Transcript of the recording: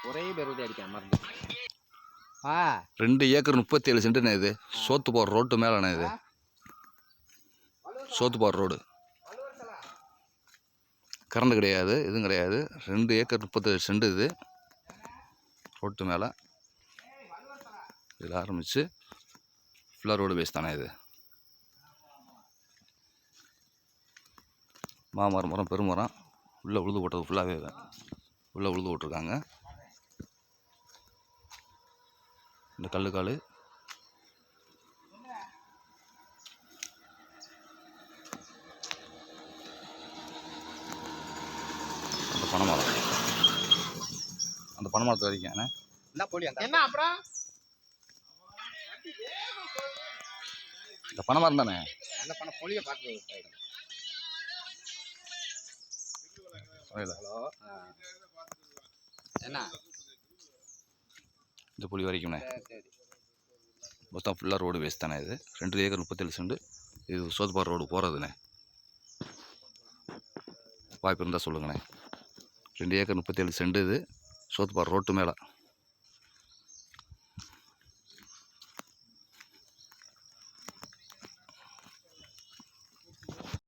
ஒரே பேரோட அடிக்க மருந்து 2 ஏக்கர் 37 சென்ட்டுண்ணே இது. சோத்து போகிற ரோட்டு மேலேண்ணே இது. சோத்து போகிற ரோடு. கரண்ட் கிடையாது, எதுவும் கிடையாது. 2 ஏக்கர் 37 சென்ட் இது. ரோட்டு மேலே இதில் ஆரம்பித்து ஃபுல்லாக ரோடு பேஸ் தானே இது. மாமரம், மரம், பெருமரம் உள்ளே உழுது போட்டது ஃபுல்லாகவே உள்ளே உழுது போட்டிருக்காங்க. இந்த கல்லுக்கால் அந்த பனைமரம், அந்த பனைமரத்து வரைக்கும் என்ன அப்புறம் இந்த பனைமரம் தானே. அந்த பனை பொலியை பார்த்து ஹலோ என்ன இந்த புளி வரைக்கும்ண்ணே. சரி மொத்தம் ஃபுல்லாக ரோடு வேஸ்ட் தானே இது. 2 ஏக்கர் 37 சென்ட் இது. சோத்துப்பாறை ரோடு போகிறதுண்ணே. வாய்ப்பு இருந்தால் சொல்லுங்கண்ணே. 2 ஏக்கர் 37 சென்ட் இது. சோத்துப்பாறை ரோட்டு மேலே.